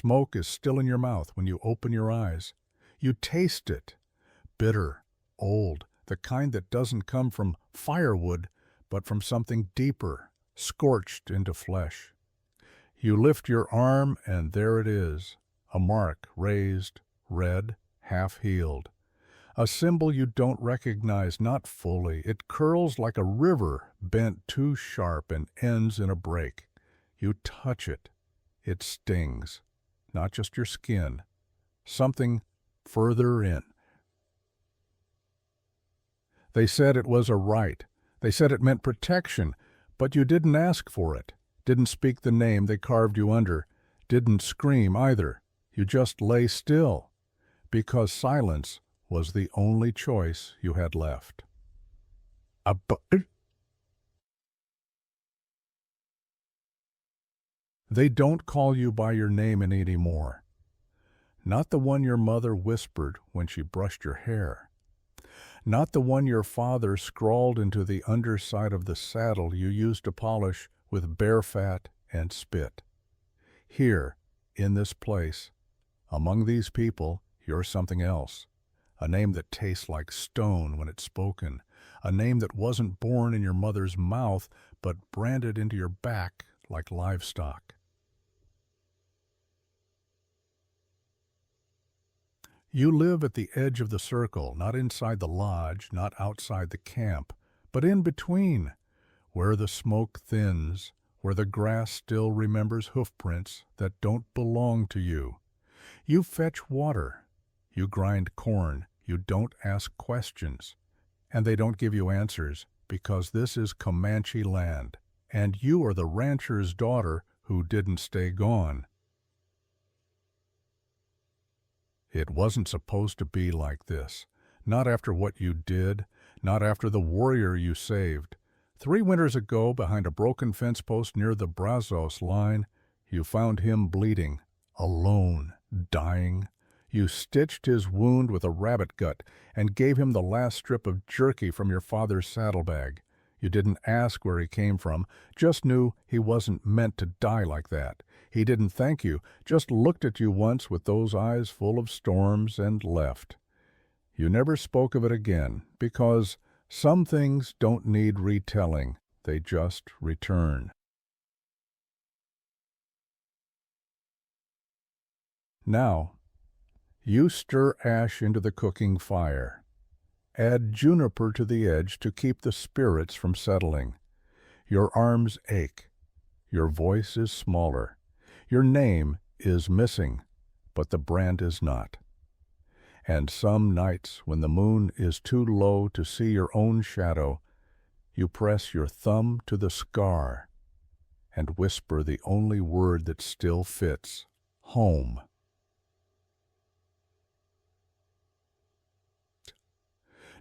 smoke is still in your mouth when you open your eyes. You taste it. Bitter, old, the kind that doesn't come from firewood, but from something deeper, scorched into flesh. You lift your arm, and there it is, a mark raised, red, half-healed. A symbol you don't recognize, not fully. It curls like a river, bent too sharp and ends in a break. You touch it. It stings. Not just your skin. Something further in. They said it was a right. They said it meant protection, but you didn't ask for it. Didn't speak the name they carved you under. Didn't scream either. You just lay still, because silence was the only choice you had left. They don't call you by your name anymore. Not the one your mother whispered when she brushed your hair. Not the one your father scrawled into the underside of the saddle you used to polish with bear fat and spit. Here, in this place, among these people, you're something else. A name that tastes like stone when it's spoken. A name that wasn't born in your mother's mouth, but branded into your back like livestock. You live at the edge of the circle, not inside the lodge, not outside the camp, but in between, where the smoke thins, where the grass still remembers hoofprints that don't belong to you. You fetch water. You grind corn. You don't ask questions. And they don't give you answers, because this is Comanche land, and you are the rancher's daughter who didn't stay gone. It wasn't supposed to be like this. Not after what you did, not after the warrior you saved. 3 winters ago, behind a broken fence post near the Brazos line, you found him bleeding, alone, dying. You stitched his wound with a rabbit gut and gave him the last strip of jerky from your father's saddlebag. You didn't ask where he came from, just knew he wasn't meant to die like that. He didn't thank you, just looked at you once with those eyes full of storms and left. You never spoke of it again, because some things don't need retelling, they just return. Now, you stir ash into the cooking fire. Add juniper to the edge to keep the spirits from settling. Your arms ache. Your voice is smaller. Your name is missing, but the brand is not. And some nights when the moon is too low to see your own shadow, you press your thumb to the scar and whisper the only word that still fits, home.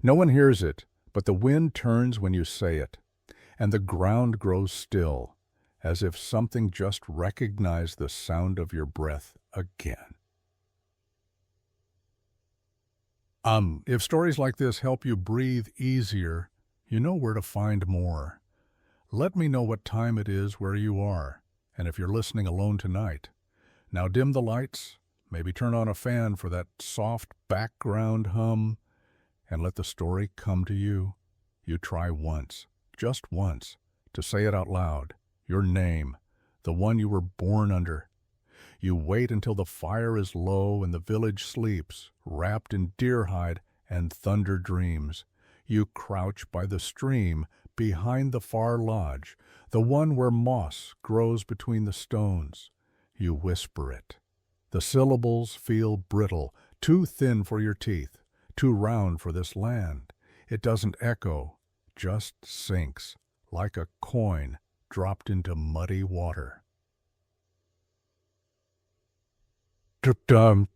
No one hears it, but the wind turns when you say it, and the ground grows still, as if something just recognized the sound of your breath again. If stories like this help you breathe easier, you know where to find more. Let me know what time it is where you are, and if you're listening alone tonight. Now dim the lights, maybe turn on a fan for that soft background hum, and let the story come to you. You try once, just once, to say it out loud, your name, the one you were born under. You wait until the fire is low and the village sleeps, wrapped in deer hide and thunder dreams. You crouch by the stream behind the far lodge, the one where moss grows between the stones. You whisper it. The syllables feel brittle, too thin for your teeth, too round for this land. It doesn't echo, just sinks, like a coin dropped into muddy water. The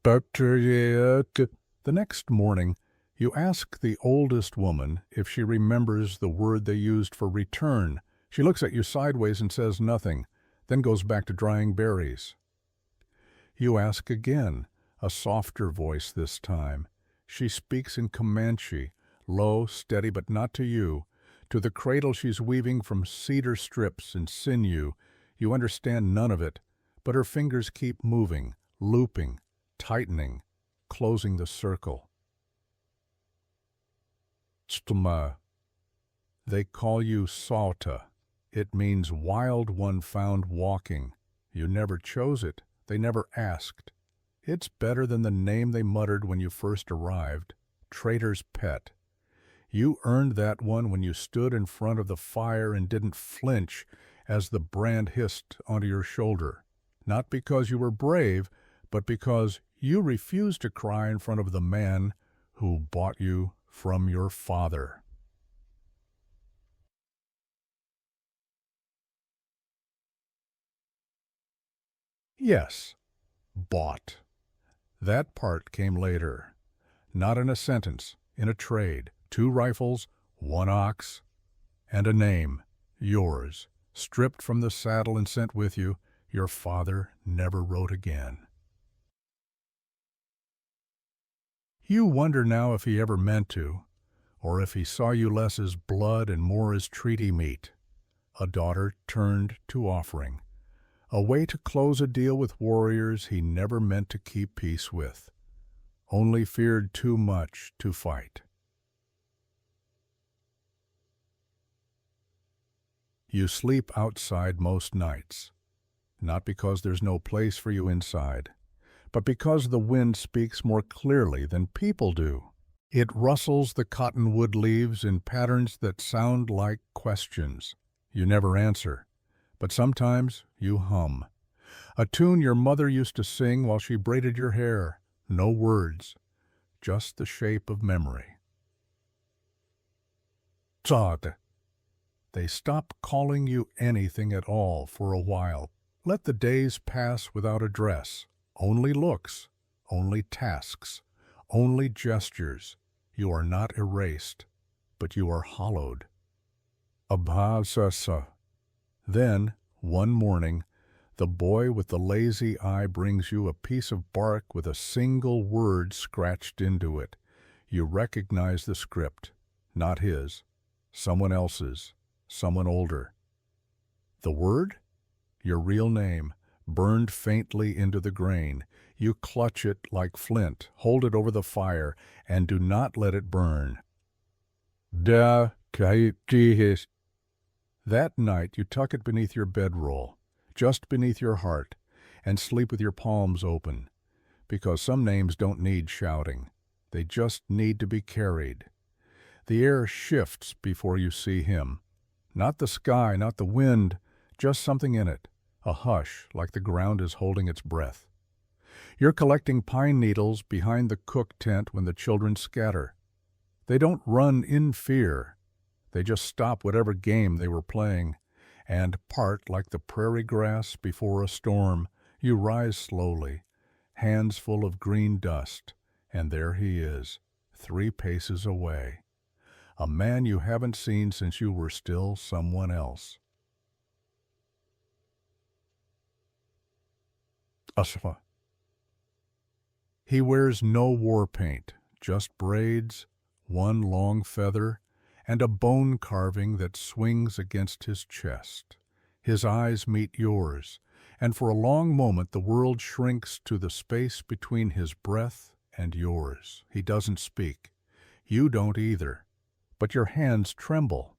next morning, you ask the oldest woman if she remembers the word they used for return. She looks at you sideways and says nothing, then goes back to drying berries. You ask again, a softer voice this time. She speaks in Comanche, low, steady, but not to you. To the cradle she's weaving from cedar strips and sinew. You understand none of it, but her fingers keep moving, looping, tightening, closing the circle. Stuma. They call you Sauta. It means wild one found walking. You never chose it. They never asked. It's better than the name they muttered when you first arrived. Trader's pet. You earned that one when you stood in front of the fire and didn't flinch as the brand hissed onto your shoulder. Not because you were brave, but because you refused to cry in front of the man who bought you from your father. Yes, bought. That part came later. Not in a sentence, in a trade. 2 rifles, 1 ox, and a name, yours, stripped from the saddle and sent with you. Your father never wrote again. You wonder now if he ever meant to, or if he saw you less as blood and more as treaty meat. A daughter turned to offering. A way to close a deal with warriors he never meant to keep peace with. Only feared too much to fight. You sleep outside most nights, not because there's no place for you inside, but because the wind speaks more clearly than people do. It rustles the cottonwood leaves in patterns that sound like questions. You never answer, but sometimes you hum. A tune your mother used to sing while she braided your hair. No words, just the shape of memory. Tzad. They stop calling you anything at all for a while. Let the days pass without address. Only looks, only tasks, only gestures. You are not erased, but you are hollowed. Abhasasa. Then, one morning, the boy with the lazy eye brings you a piece of bark with a single word scratched into it. You recognize the script, not his, someone else's, someone older. The word? Your real name, burned faintly into the grain. You clutch it like flint, hold it over the fire, and do not let it burn. Da kaitihis. That night you tuck it beneath your bedroll, just beneath your heart, and sleep with your palms open, because some names don't need shouting. They just need to be carried. The air shifts before you see him. Not the sky, not the wind, just something in it, a hush like the ground is holding its breath. You're collecting pine needles behind the cook tent when the children scatter. They don't run in fear. They just stop whatever game they were playing, and part like the prairie grass before a storm. You rise slowly, hands full of green dust, and there he is, 3 paces away. A man you haven't seen since you were still someone else. Asfa. He wears no war paint, just braids, 1 long feather, and a bone carving that swings against his chest. His eyes meet yours, and for a long moment the world shrinks to the space between his breath and yours. He doesn't speak. You don't either. But your hands tremble,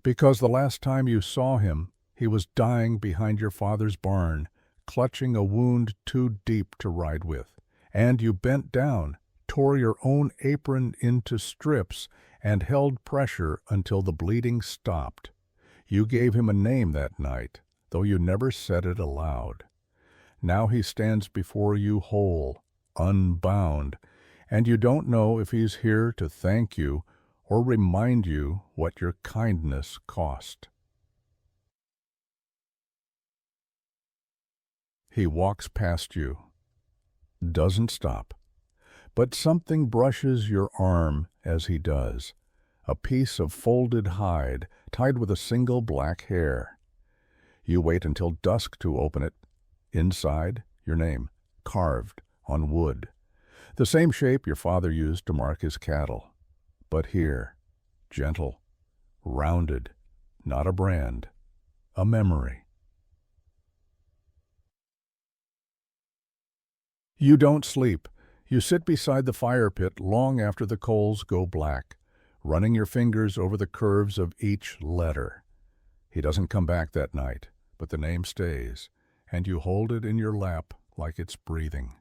because the last time you saw him, he was dying behind your father's barn, clutching a wound too deep to ride with, and you bent down, tore your own apron into strips, and held pressure until the bleeding stopped. You gave him a name that night, though you never said it aloud. Now he stands before you whole, unbound, and you don't know if he's here to thank you or remind you what your kindness cost. He walks past you, doesn't stop, but something brushes your arm as he does, a piece of folded hide tied with a single black hair. You wait until dusk to open it. Inside, your name, carved on wood, the same shape your father used to mark his cattle. But here, gentle, rounded, not a brand, a memory. You don't sleep. You sit beside the fire pit long after the coals go black, running your fingers over the curves of each letter. He doesn't come back that night, but the name stays, and you hold it in your lap like it's breathing.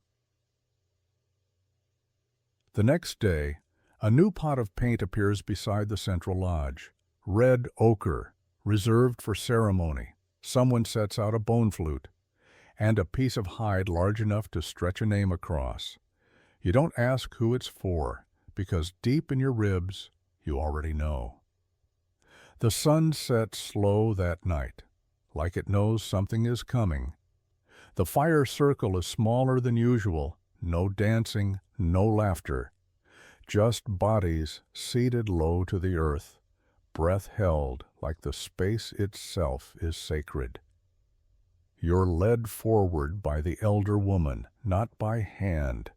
The next day, a new pot of paint appears beside the central lodge. Red ochre, reserved for ceremony. Someone sets out a bone flute, and a piece of hide large enough to stretch a name across. You don't ask who it's for, because deep in your ribs, you already know. The sun sets slow that night, like it knows something is coming. The fire circle is smaller than usual, no dancing, no laughter. Just bodies seated low to the earth, breath held like the space itself is sacred. You're led forward by the elder woman, not by hand,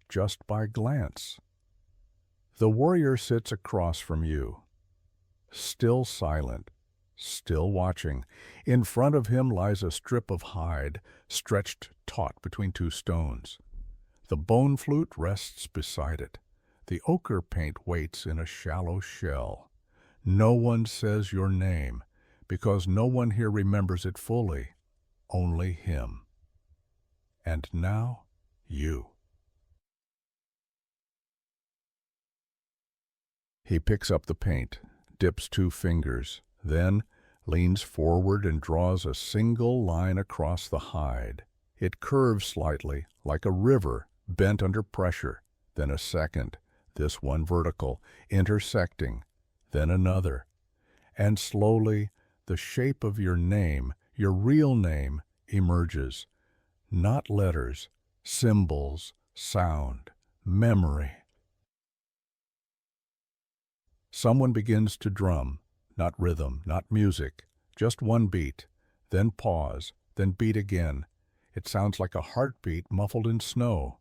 just by glance. The warrior sits across from you, still silent, still watching. In front of him lies a strip of hide, stretched taut between two stones. The bone flute rests beside it. The ochre paint waits in a shallow shell. No one says your name, because no one here remembers it fully, only him. And now, you. He picks up the paint, dips 2 fingers, then leans forward and draws a single line across the hide. It curves slightly, like a river, bent under pressure, then a second, this one vertical, intersecting, then another. And slowly, the shape of your name, your real name, emerges. Not letters, symbols, sound, memory. Someone begins to drum, not rhythm, not music, just one beat, then pause, then beat again. It sounds like a heartbeat muffled in snow.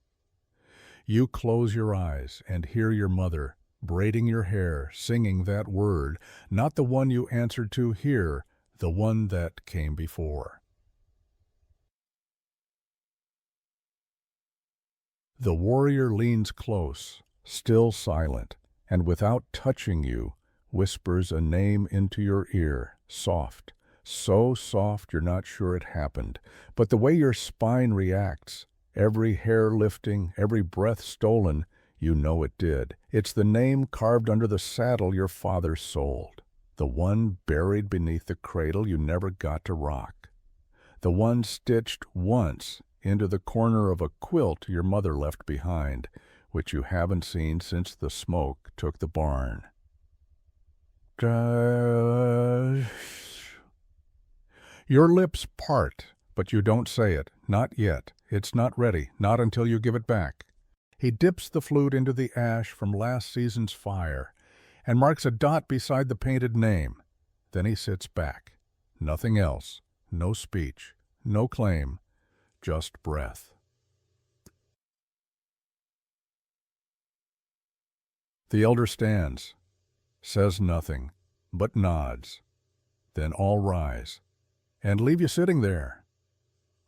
You close your eyes and hear your mother, braiding your hair, singing that word, not the one you answered to here, the one that came before. The warrior leans close, still silent, and without touching you, whispers a name into your ear, soft, so soft you're not sure it happened, but the way your spine reacts, every hair lifting, every breath stolen, you know it did. It's the name carved under the saddle your father sold, the one buried beneath the cradle you never got to rock, the one stitched once into the corner of a quilt your mother left behind, which you haven't seen since the smoke took the barn. Your lips part, but you don't say it, not yet. It's not ready, not until you give it back. He dips the flute into the ash from last season's fire and marks a dot beside the painted name. Then he sits back. Nothing else, no speech, no claim, just breath. The elder stands, says nothing, but nods. Then all rise, and leave you sitting there,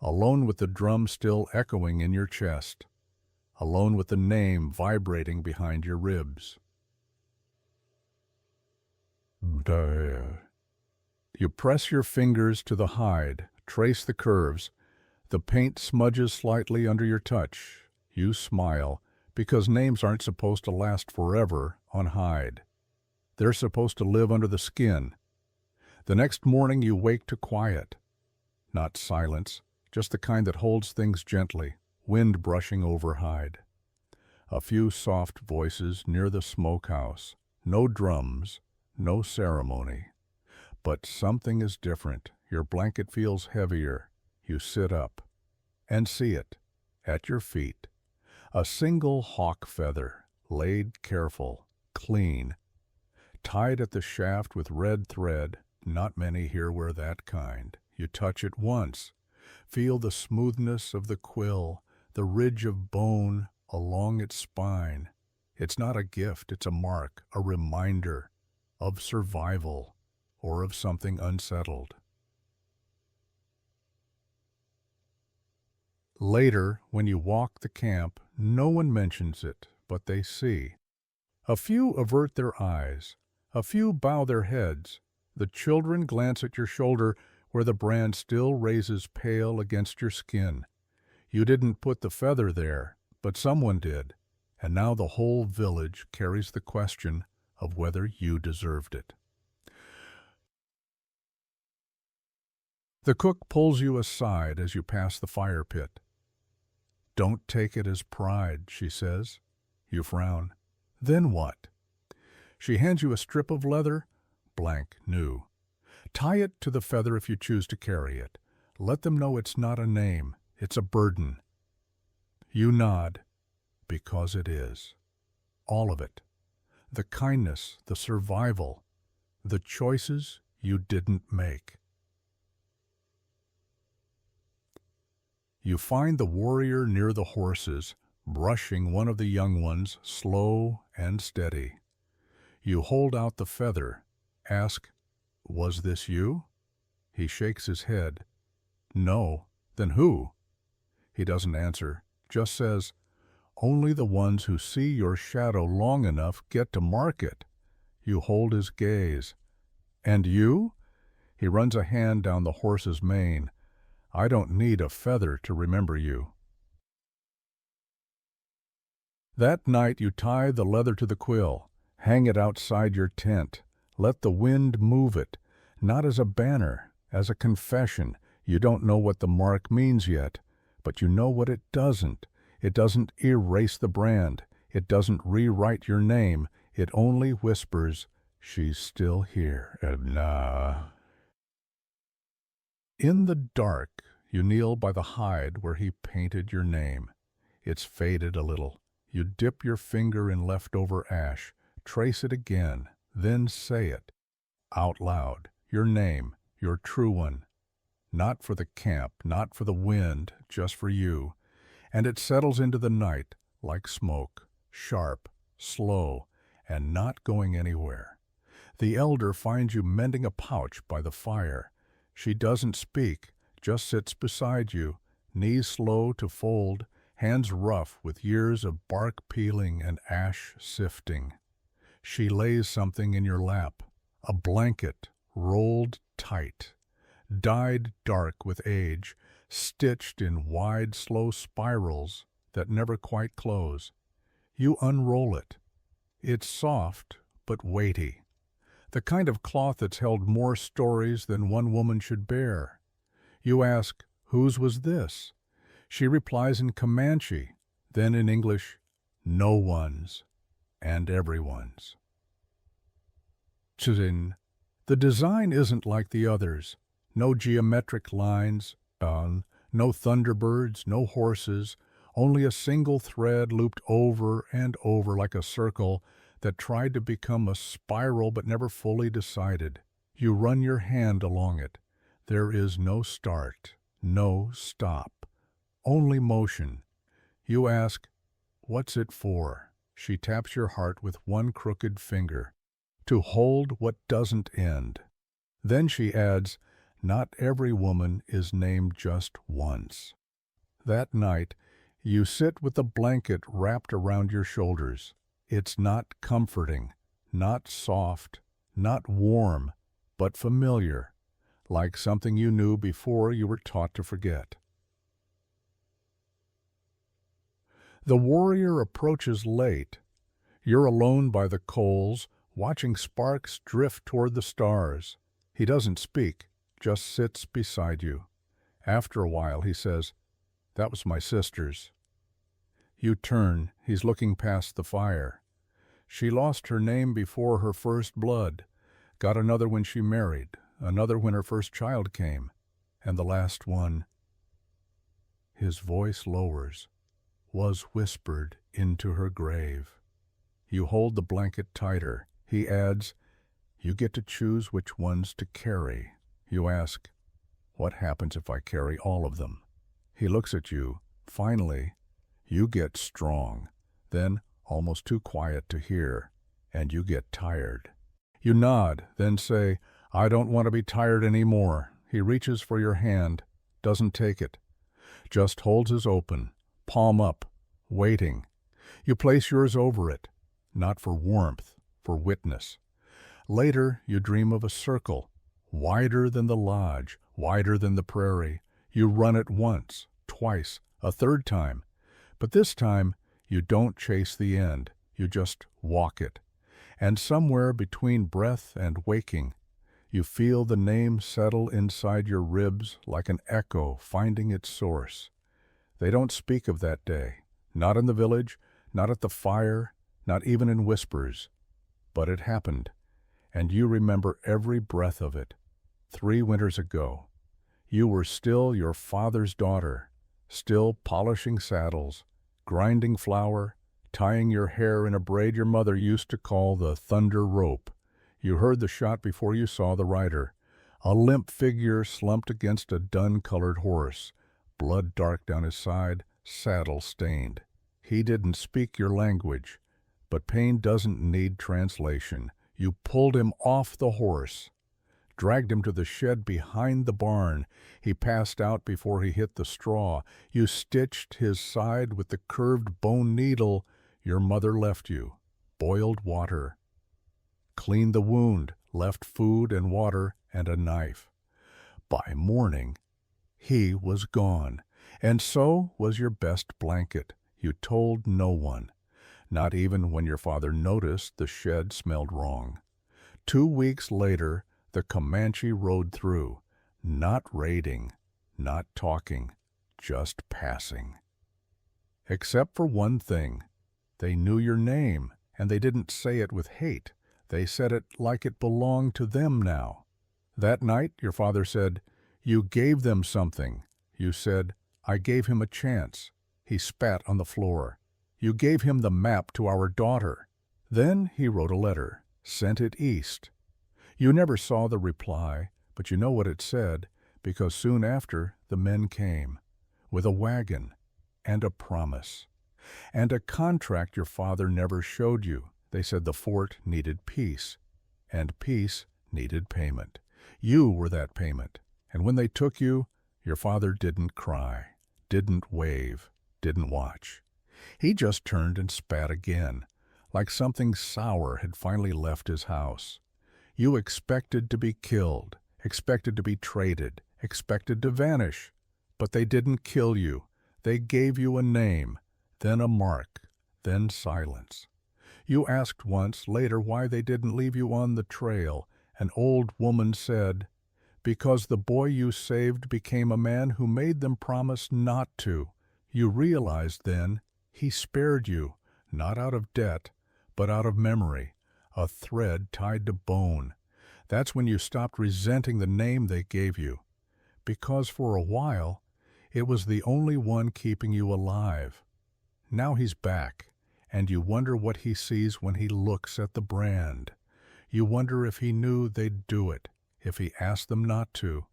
alone with the drum still echoing in your chest, alone with the name vibrating behind your ribs. You press your fingers to the hide, trace the curves. The paint smudges slightly under your touch. You smile, because names aren't supposed to last forever on hide. They're supposed to live under the skin. The next morning you wake to quiet. Not silence, just the kind that holds things gently, wind brushing over hide. A few soft voices near the smokehouse. No drums, no ceremony. But something is different. Your blanket feels heavier. You sit up and see it at your feet. A single hawk feather, laid careful, clean, tied at the shaft with red thread. Not many here wear that kind. You touch it once, feel the smoothness of the quill, the ridge of bone along its spine. It's not a gift, it's a mark, a reminder of survival or of something unsettled. Later, when you walk the camp, no one mentions it, but they see. A few avert their eyes. A few bow their heads. The children glance at your shoulder where the brand still raises pale against your skin. You didn't put the feather there, but someone did, and now the whole village carries the question of whether you deserved it. The cook pulls you aside as you pass the fire pit. "Don't take it as pride," she says. You frown. "Then what?" She hands you a strip of leather, blank new. Tie it to the feather if you choose to carry it. Let them know it's not a name, it's a burden. You nod, because it is. All of it. The kindness, the survival, the choices you didn't make. You find the warrior near the horses, brushing one of the young ones, slow and steady. You hold out the feather, ask, "Was this you?" He shakes his head. "No. Then who?" He doesn't answer, just says, "Only the ones who see your shadow long enough get to mark it." You hold his gaze. "And you?" He runs a hand down the horse's mane. "I don't need a feather to remember you." That night you tie the leather to the quill, hang it outside your tent, let the wind move it, not as a banner, as a confession. You don't know what the mark means yet, but you know what it doesn't. It doesn't erase the brand. It doesn't rewrite your name. It only whispers, "She's still here, Edna." In the dark, you kneel by the hide where he painted your name. It's faded a little. You dip your finger in leftover ash, trace it again, then say it, out loud, your name, your true one. Not for the camp, not for the wind, just for you. And it settles into the night like smoke, sharp, slow, and not going anywhere. The elder finds you mending a pouch by the fire. She doesn't speak, just sits beside you, knees slow to fold, hands rough with years of bark peeling and ash sifting. She lays something in your lap, a blanket rolled tight, dyed dark with age, stitched in wide, slow spirals that never quite close. You unroll it. It's soft, but weighty. The kind of cloth that's held more stories than one woman should bear. You ask, "Whose was this?" She replies in Comanche, then in English, "No one's, and everyone's." The design isn't like the others. No geometric lines, no thunderbirds, no horses, only a single thread looped over and over like a circle that tried to become a spiral but never fully decided. You run your hand along it. There is no start, no stop, only motion. You ask, "What's it for?" She taps your heart with one crooked finger, to hold what doesn't end. Then she adds, "Not every woman is named just once." That night, you sit with the blanket wrapped around your shoulders. It's not comforting, not soft, not warm, but familiar, like something you knew before you were taught to forget. The warrior approaches late. You're alone by the coals, watching sparks drift toward the stars. He doesn't speak, just sits beside you. After a while, he says, "That was my sister's." You turn, he's looking past the fire. She lost her name before her first blood, got another when she married, another when her first child came, and the last one, his voice lowers, was whispered into her grave. You hold the blanket tighter. He adds, "You get to choose which ones to carry." You ask, "What happens if I carry all of them?" He looks at you. Finally, you get strong, then almost too quiet to hear, and you get tired. You nod, then say, "I don't want to be tired anymore." He reaches for your hand, doesn't take it. just holds his open, palm up, waiting. You place yours over it, not for warmth, for witness. Later, you dream of a circle, wider than the lodge, wider than the prairie. You run it once, twice, a third time. But this time, you don't chase the end, you just walk it. And somewhere between breath and waking, you feel the name settle inside your ribs like an echo finding its source. They don't speak of that day, not in the village, not at the fire, not even in whispers. But it happened, and you remember every breath of it. 3 winters ago, you were still your father's daughter, still polishing saddles, grinding flour, tying your hair in a braid your mother used to call the thunder rope. You heard the shot before you saw the rider, a limp figure slumped against a dun-colored horse, blood dark down his side, saddle stained. He didn't speak your language, but pain doesn't need translation. You pulled him off the horse, dragged him to the shed behind the barn. He passed out before he hit the straw. You stitched his side with the curved bone needle your mother left you, boiled water. Cleaned the wound, left food and water and a knife. By morning, he was gone, and so was your best blanket. You told no one, not even when your father noticed the shed smelled wrong. 2 weeks later, the Comanche rode through, not raiding, not talking, just passing. Except for one thing. They knew your name, and they didn't say it with hate. They said it like it belonged to them now. That night, your father said, "You gave them something." You said, "I gave him a chance." He spat on the floor. "You gave him the map to our daughter." Then he wrote a letter, sent it east. You never saw the reply, but you know what it said, because soon after the men came, with a wagon and a promise, and a contract your father never showed you. They said the fort needed peace, and peace needed payment. You were that payment, and when they took you, your father didn't cry, didn't wave, didn't watch. He just turned and spat again, like something sour had finally left his house. You expected to be killed, expected to be traded, expected to vanish, but they didn't kill you. They gave you a name, then a mark, then silence. You asked once later why they didn't leave you on the trail. An old woman said, "Because the boy you saved became a man who made them promise not to." You realized then he spared you, not out of debt, but out of memory, a thread tied to bone. That's when you stopped resenting the name they gave you, because for a while it was the only one keeping you alive. Now he's back, and you wonder what he sees when he looks at the brand. You wonder if he knew they'd do it, if he asked them not to,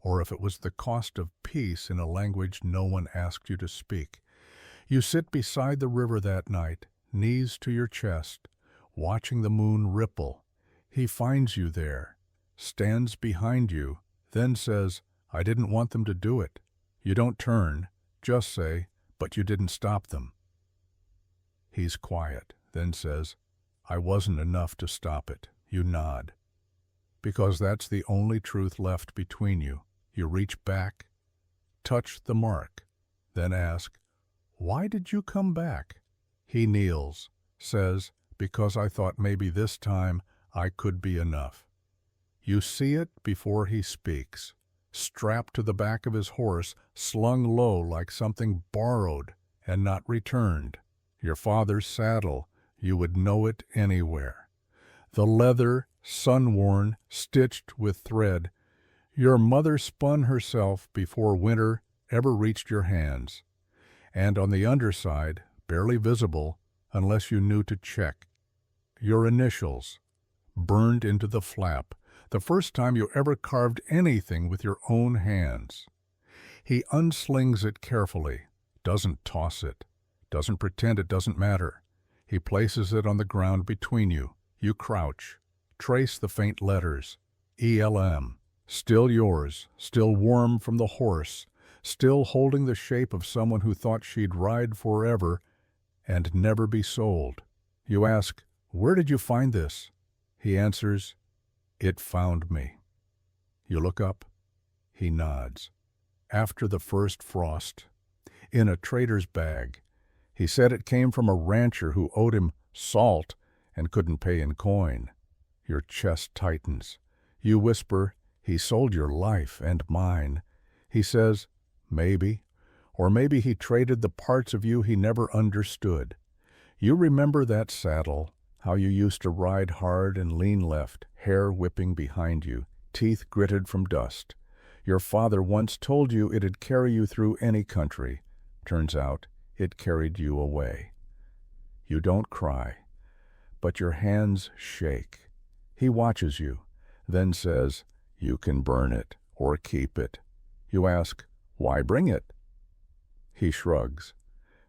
or if it was the cost of peace in a language no one asked you to speak. You sit beside the river that night, knees to your chest, watching the moon ripple. He finds you there, stands behind you, then says, "I didn't want them to do it." You don't turn, just say, "But you didn't stop them." He's quiet, then says, "I wasn't enough to stop it." You nod. Because that's the only truth left between you. You reach back, touch the mark, then ask, "Why did you come back?" He kneels, says, "Because I thought maybe this time I could be enough." You see it before he speaks, strapped to the back of his horse, slung low like something borrowed and not returned. Your father's saddle, you would know it anywhere. The leather, sun-worn, stitched with thread. Your mother spun herself before winter ever reached your hands. And on the underside, barely visible unless you knew to check, your initials, burned into the flap, the first time you ever carved anything with your own hands. He unslings it carefully, doesn't toss it, doesn't pretend it doesn't matter. He places it on the ground between you. You crouch, trace the faint letters, ELM, still yours, still warm from the horse, still holding the shape of someone who thought she'd ride forever and never be sold. You ask, "Where did you find this?" He answers, "It found me." You look up. He nods. After the first frost. In a trader's bag. He said it came from a rancher who owed him salt and couldn't pay in coin. Your chest tightens. You whisper, "He sold your life and mine." He says, "Maybe." Or maybe he traded the parts of you he never understood. You remember that saddle, how you used to ride hard and lean left, hair whipping behind you, teeth gritted from dust. Your father once told you it'd carry you through any country. Turns out, it carried you away. You don't cry, but your hands shake. He watches you, then says, "You can burn it or keep it." You ask, "Why bring it?" He shrugs.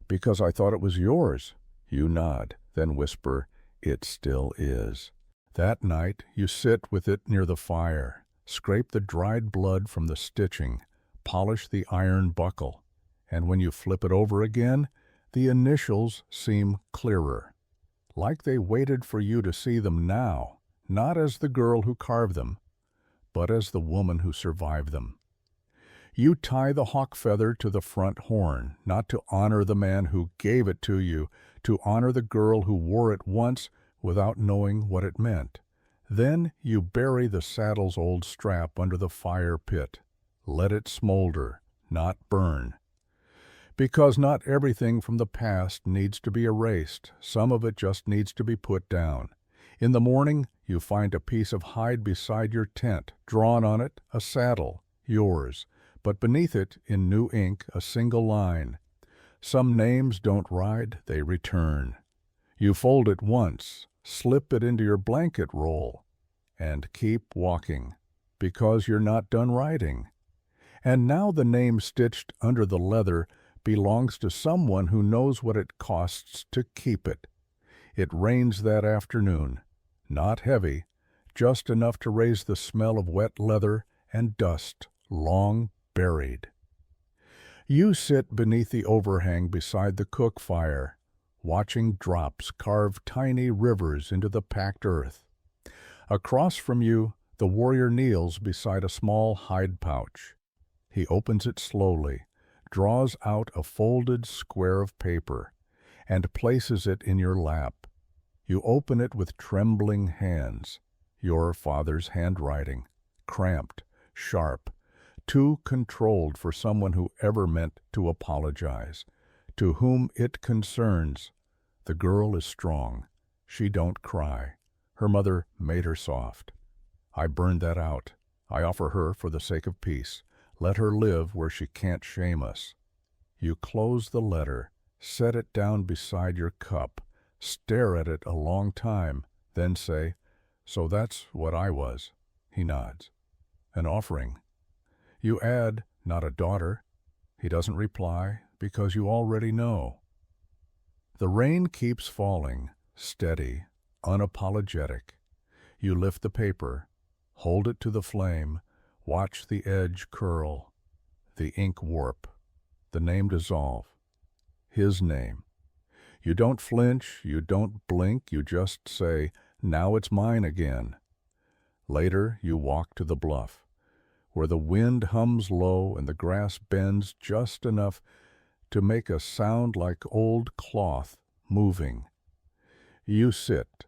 "Because I thought it was yours." You nod, then whisper, "It still is." That night you sit with it near the fire, scrape the dried blood from the stitching, polish the iron buckle, and when you flip it over again, the initials seem clearer, like they waited for you to see them now, not as the girl who carved them, but as the woman who survived them. You tie the hawk feather to the front horn, not to honor the man who gave it to you, to honor the girl who wore it once without knowing what it meant. Then you bury the saddle's old strap under the fire pit. Let it smolder, not burn. Because not everything from the past needs to be erased. Some of it just needs to be put down. In the morning, you find a piece of hide beside your tent, drawn on it a saddle, yours, but beneath it, in new ink, a single line. Some names don't ride, they return. You fold it once, slip it into your blanket roll, and keep walking, because you're not done writing. And now the name stitched under the leather belongs to someone who knows what it costs to keep it. It rains that afternoon, not heavy, just enough to raise the smell of wet leather and dust long buried. You sit beneath the overhang beside the cook fire, watching drops carve tiny rivers into the packed earth. Across from you, the warrior kneels beside a small hide pouch. He opens it slowly, draws out a folded square of paper, and places it in your lap. You open it with trembling hands. Your father's handwriting, cramped, sharp, too controlled for someone who ever meant to apologize. To whom it concerns, the girl is strong. She don't cry. Her mother made her soft. I burned that out. I offer her for the sake of peace. Let her live where she can't shame us. You close the letter, set it down beside your cup, stare at it a long time, then say, "So that's what I was." He nods. "An offering." You add, "Not a daughter." He doesn't reply, because you already know. The rain keeps falling, steady, unapologetic. You lift the paper, hold it to the flame, watch the edge curl, the ink warp, the name dissolve. His name. You don't flinch, you don't blink, you just say, "Now it's mine again." Later, you walk to the bluff, where the wind hums low and the grass bends just enough to make a sound like old cloth moving. You sit,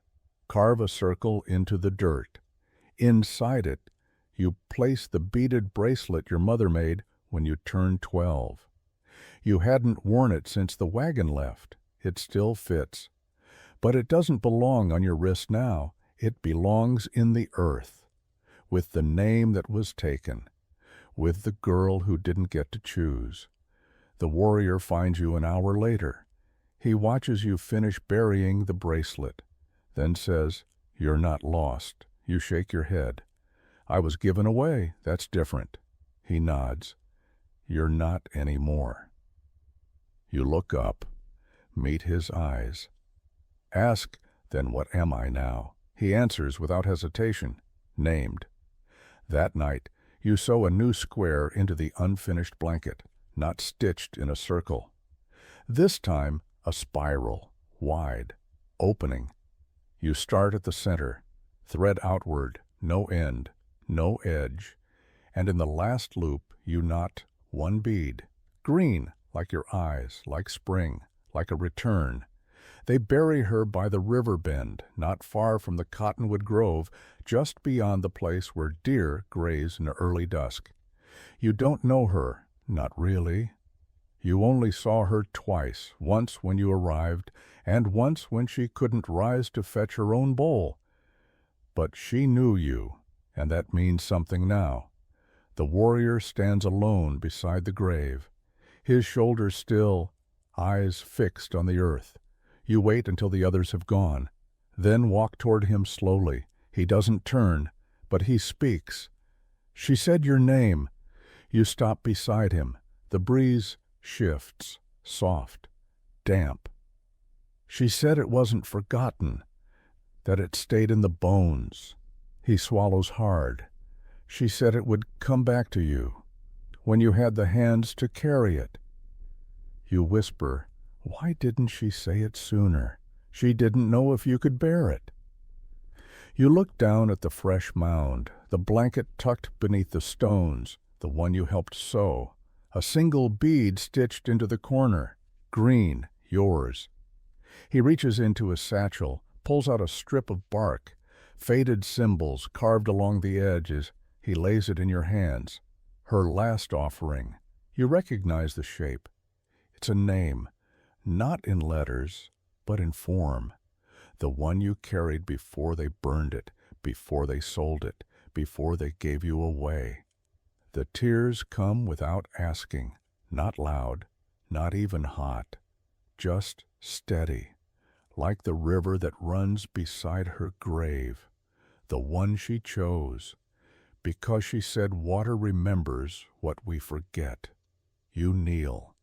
carve a circle into the dirt. Inside it, you place the beaded bracelet your mother made when you turned 12. You hadn't worn it since the wagon left. It still fits. But it doesn't belong on your wrist now. It belongs in the earth, with the name that was taken, with the girl who didn't get to choose. The warrior finds you an hour later. He watches you finish burying the bracelet, then says, "You're not lost." You shake your head. "I was given away. That's different." He nods. "You're not anymore." You look up, meet his eyes. Ask, "Then what am I now?" He answers without hesitation, "Named." That night, you sew a new square into the unfinished blanket. not stitched in a circle. This time, a spiral, wide, opening. You start at the center, thread outward, no end, no edge, and in the last loop you knot one bead, green like your eyes, like spring, like a return. They bury her by the river bend, not far from the cottonwood grove, just beyond the place where deer graze in early dusk. You don't know her, not really. You only saw her twice, once when you arrived, and once when she couldn't rise to fetch her own bowl. But she knew you, and that means something now. The warrior stands alone beside the grave, his shoulders still, eyes fixed on the earth. You wait until the others have gone, then walk toward him slowly. He doesn't turn, but he speaks. She said your name. You stop beside him. The breeze shifts, soft, damp. She said it wasn't forgotten, that it stayed in the bones. He swallows hard. She said it would come back to you, when you had the hands to carry it. You whisper, why didn't she say it sooner? She didn't know if you could bear it. You look down at the fresh mound, the blanket tucked beneath the stones, the one you helped sew, a single bead stitched into the corner, green, yours. He reaches into his satchel, pulls out a strip of bark, faded symbols carved along the edges. He lays it in your hands. Her last offering. You recognize the shape. It's a name, not in letters, but in form. The one you carried before they burned it, before they sold it, before they gave you away. The tears come without asking, not loud, not even hot, just steady, like the river that runs beside her grave, the one she chose, because she said water remembers what we forget. You kneel,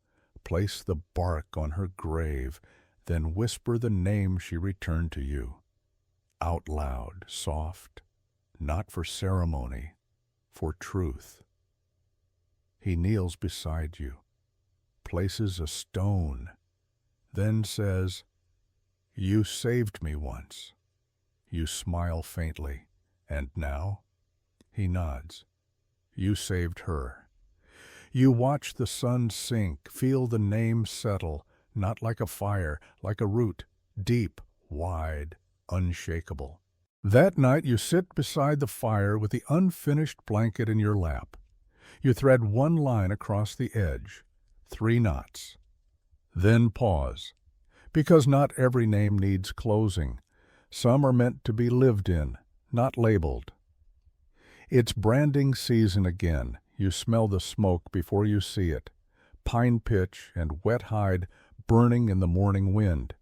place the bark on her grave, then whisper the name she returned to you, out loud, soft, not for ceremony, for truth. He kneels beside you, places a stone, then says, you saved me once. You smile faintly, and now? He nods. You saved her. You watch the sun sink, feel the name settle, not like a fire, like a root, deep, wide, unshakable. That night you sit beside the fire with the unfinished blanket in your lap. You thread one line across the edge, 3 knots. Then pause, because not every name needs closing. Some are meant to be lived in, not labeled. It's branding season again. You smell the smoke before you see it, pine pitch and wet hide burning in the morning wind.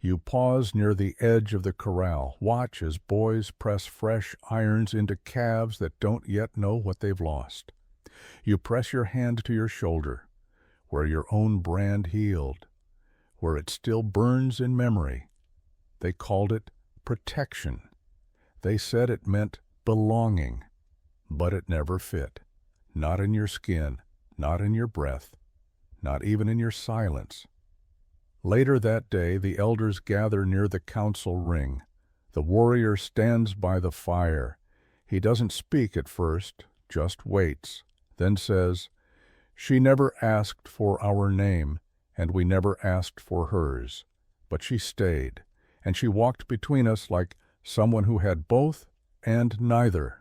You pause near the edge of the corral, watch as boys press fresh irons into calves that don't yet know what they've lost. You press your hand to your shoulder, where your own brand healed, where it still burns in memory. They called it protection. They said it meant belonging, but it never fit. Not in your skin, not in your breath, not even in your silence. Later that day, the elders gather near the council ring. The warrior stands by the fire. He doesn't speak at first, just waits, then says, she never asked for our name, and we never asked for hers. But she stayed, and she walked between us like someone who had both and neither.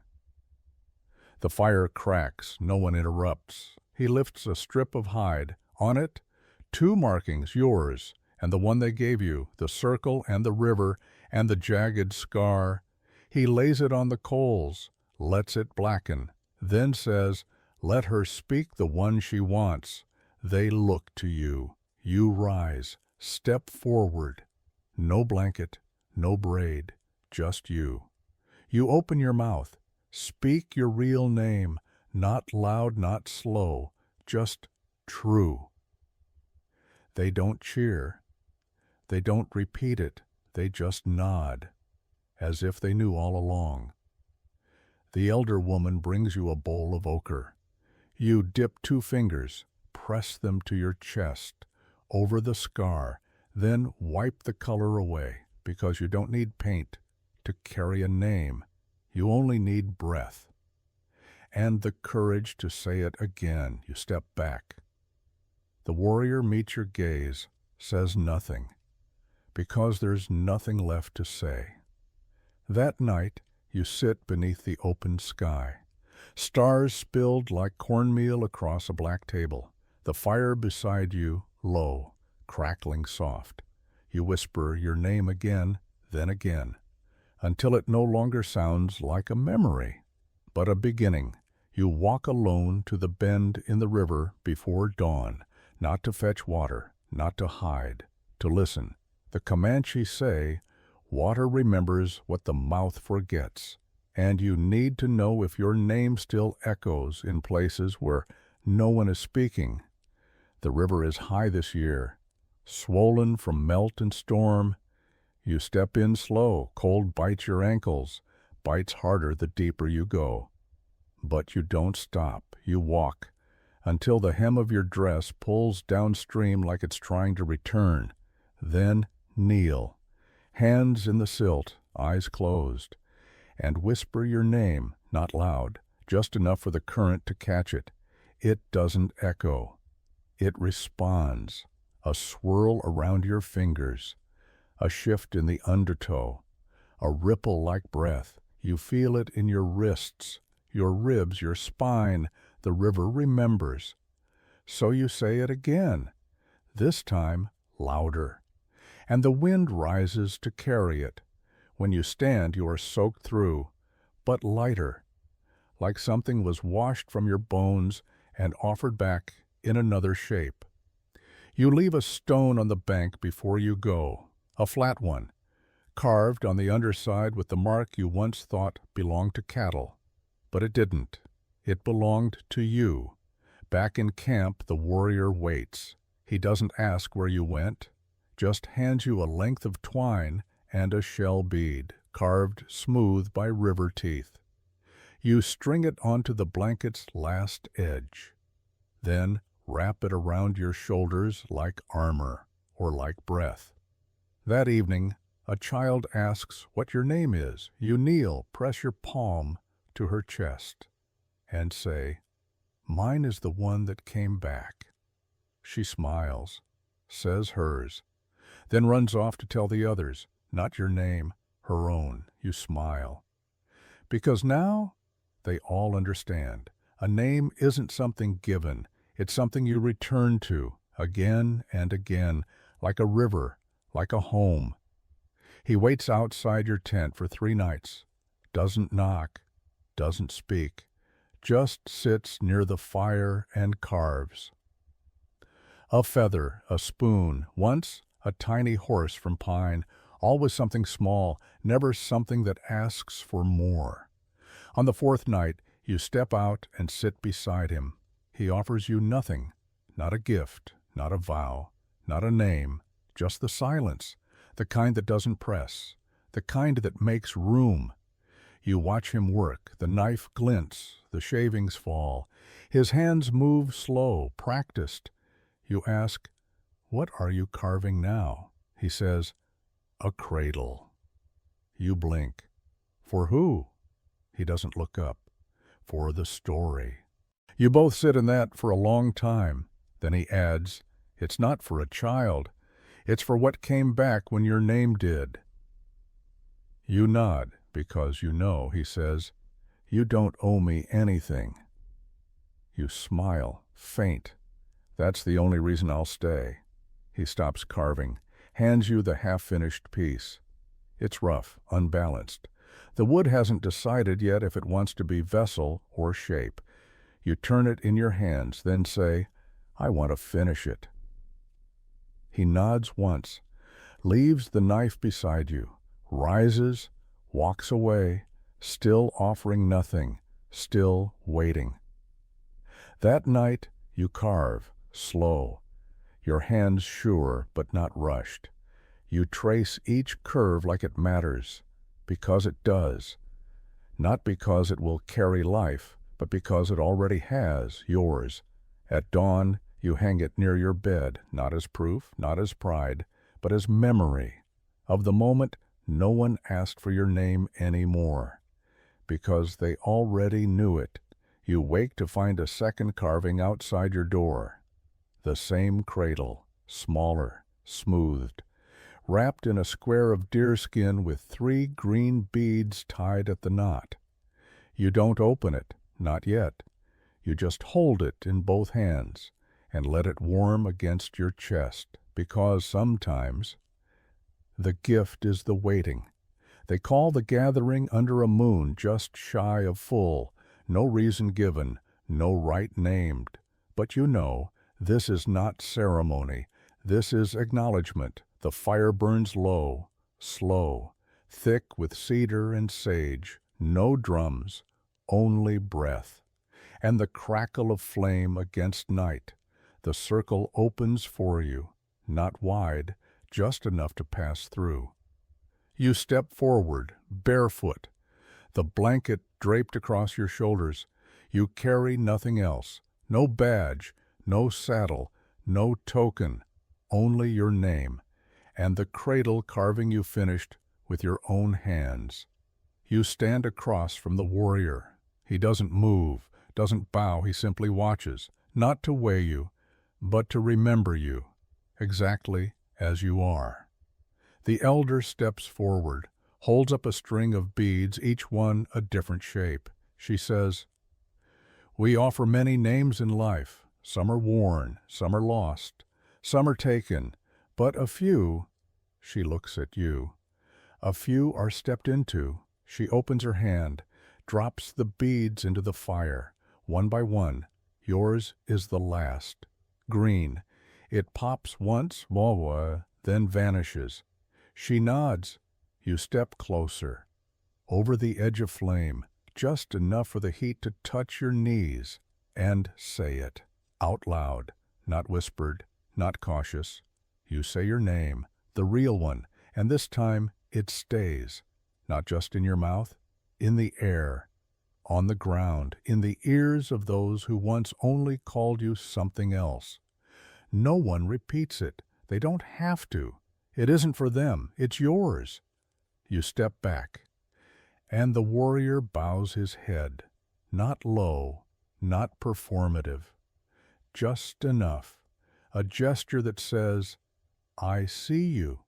The fire cracks, no one interrupts. He lifts a strip of hide. On it, 2 markings, yours, and the one they gave you, the circle and the river and the jagged scar. He lays it on the coals, lets it blacken, then says, let her speak the one she wants. They look to you. You rise, step forward. No blanket, no braid, just you. You open your mouth. Speak your real name, not loud, not slow, just true. They don't cheer. They don't repeat it. They just nod, as if they knew all along. The elder woman brings you a bowl of ochre. You dip 2 fingers, press them to your chest, over the scar, then wipe the color away, because you don't need paint to carry a name. You only need breath. And the courage to say it again. You step back. The warrior meets your gaze, says nothing, because there's nothing left to say. That night, you sit beneath the open sky. Stars spilled like cornmeal across a black table. The fire beside you, low, crackling soft. You whisper your name again, then again, until it no longer sounds like a memory, but a beginning. You walk alone to the bend in the river before dawn, not to fetch water, not to hide, to listen. The Comanche say, water remembers what the mouth forgets, and you need to know if your name still echoes in places where no one is speaking. The river is high this year, swollen from melt and storm. You step in slow, cold bites your ankles, bites harder the deeper you go. But you don't stop, you walk, until the hem of your dress pulls downstream like it's trying to return. Then kneel, hands in the silt, eyes closed, and whisper your name, not loud, just enough for the current to catch it. It doesn't echo. It responds, a swirl around your fingers, a shift in the undertow, a ripple like breath. You feel it in your wrists, your ribs, your spine. The river remembers. So you say it again, this time louder, and the wind rises to carry it. When you stand, you are soaked through, but lighter, like something was washed from your bones and offered back in another shape. You leave a stone on the bank before you go, a flat one, carved on the underside with the mark you once thought belonged to cattle. But it didn't. It belonged to you. Back in camp, the warrior waits. He doesn't ask where you went, just hands you a length of twine and a shell bead, carved smooth by river teeth. You string it onto the blanket's last edge, then wrap it around your shoulders like armor or like breath. That evening, a child asks what your name is. You kneel, press your palm to her chest, and say, "Mine is the one that came back." She smiles, says hers, then runs off to tell the others, not your name, her own. You smile. Because now they all understand. A name isn't something given. It's something you return to again and again, like a river, like a home. He waits outside your tent for 3 nights, doesn't knock, doesn't speak, just sits near the fire and carves. A feather, a spoon, once a tiny horse from pine, always something small, never something that asks for more. On the 4th night, you step out and sit beside him. He offers you nothing, not a gift, not a vow, not a name, just the silence, the kind that doesn't press, the kind that makes room. You watch him work. The knife glints, the shavings fall. His hands move slow, practiced. You ask, "What are you carving now?" He says, "A cradle." You blink. For who? He doesn't look up. For the story. You both sit in that for a long time. Then he adds, "It's not for a child. It's for what came back when your name did." You nod, because you know, he says, "You don't owe me anything." You smile, faint. "That's the only reason I'll stay." He stops carving, hands you the half-finished piece. It's rough, unbalanced. The wood hasn't decided yet if it wants to be vessel or shape. You turn it in your hands, then say, "I want to finish it." He nods once, leaves the knife beside you, rises, walks away, still offering nothing, still waiting. That night you carve, slow, your hands sure but not rushed. You trace each curve like it matters, because it does. Not because it will carry life, but because it already has, yours. At dawn, You hang it near your bed, not as proof, not as pride, but as memory of the moment no one asked for your name anymore, because they already knew it. You wake to find a second carving outside your door. The same cradle, smaller, smoothed, wrapped in a square of deerskin with 3 green beads tied at the knot. You don't open it, not yet. You just hold it in both hands and let it warm against your chest, because sometimes the gift is the waiting. They call the gathering under a moon just shy of full, no reason given, no rite named. But you know, this is not ceremony. This is acknowledgement. The fire burns low, slow, thick with cedar and sage, no drums, only breath, and the crackle of flame against night. The circle opens for you, not wide, just enough to pass through. You step forward, barefoot, the blanket draped across your shoulders. You carry nothing else, no badge, no saddle, no token, only your name, and the cradle carving you finished with your own hands. You stand across from the warrior. He doesn't move, doesn't bow, he simply watches, not to weigh you, but to remember you, exactly as you are. The elder steps forward, holds up a string of beads, each one a different shape. She says, "We offer many names in life. Some are worn, some are lost, some are taken, but a few," she looks at you, "a few are stepped into." She opens her hand, drops the beads into the fire, one by one. Yours is the last. Green. It pops once, then vanishes. She nods. You step closer, over the edge of flame, just enough for the heat to touch your knees, and say it, out loud, not whispered, not cautious. You say your name, the real one, and this time it stays, not just in your mouth, in the air, on the ground, in the ears of those who once only called you something else. No one repeats it. They don't have to. It isn't for them. It's yours. You step back, and the warrior bows his head, not low, not performative, just enough, a gesture that says, "I see you,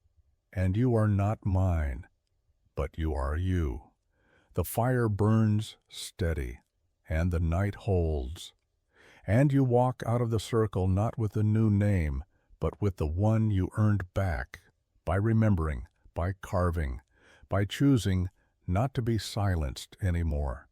and you are not mine, but you are you." The fire burns steady, and the night holds, and you walk out of the circle not with a new name, but with the one you earned back, by remembering, by carving, by choosing not to be silenced anymore.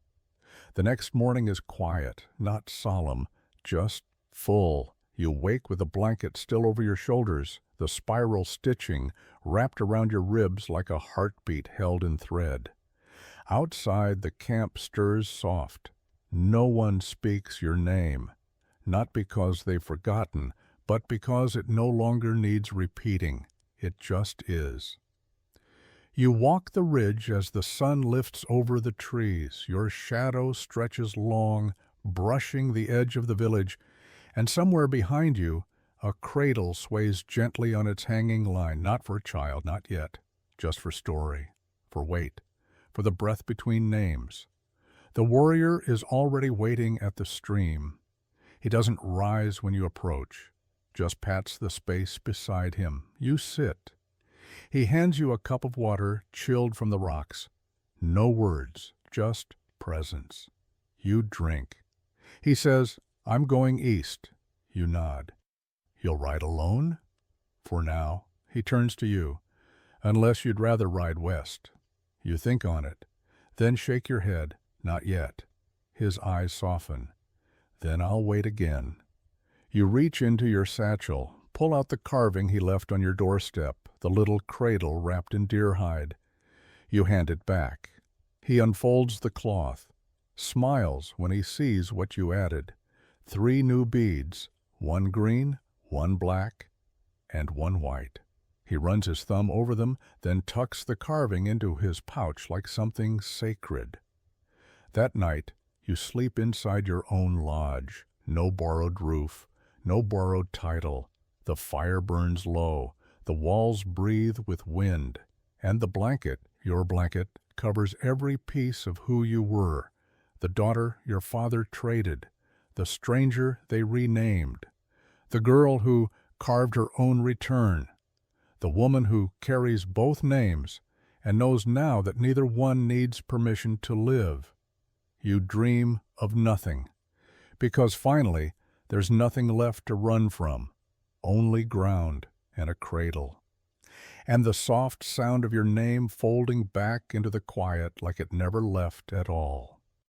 The next morning is quiet, not solemn, just full. You wake with a blanket still over your shoulders, the spiral stitching wrapped around your ribs like a heartbeat held in thread. Outside, the camp stirs soft. No one speaks your name, not because they've forgotten, but because it no longer needs repeating. It just is. You walk the ridge as the sun lifts over the trees. Your shadow stretches long, brushing the edge of the village, and somewhere behind you, a cradle sways gently on its hanging line, not for a child, not yet, just for story, for weight, for the breath between names. The warrior is already waiting at the stream. He doesn't rise when you approach, just pats the space beside him. You sit. He hands you a cup of water chilled from the rocks. No words, just presence. You drink. He says, "I'm going east." You nod. "You'll ride alone?" "For now." He turns to you. "Unless you'd rather ride west." You think on it, then shake your head. "Not yet." His eyes soften. "Then I'll wait again." You reach into your satchel, pull out the carving he left on your doorstep, the little cradle wrapped in deer hide. You hand it back. He unfolds the cloth, smiles when he sees what you added. 3 new beads, 1 green, 1 black, and 1 white. He runs his thumb over them, then tucks the carving into his pouch like something sacred. That night, you sleep inside your own lodge. No borrowed roof, no borrowed title. The fire burns low, the walls breathe with wind, and the blanket, your blanket, covers every piece of who you were, the daughter your father traded, the stranger they renamed, the girl who carved her own return, the woman who carries both names and knows now that neither one needs permission to live. You dream of nothing, because finally there's nothing left to run from, only ground and a cradle. And the soft sound of your name folding back into the quiet like it never left at all.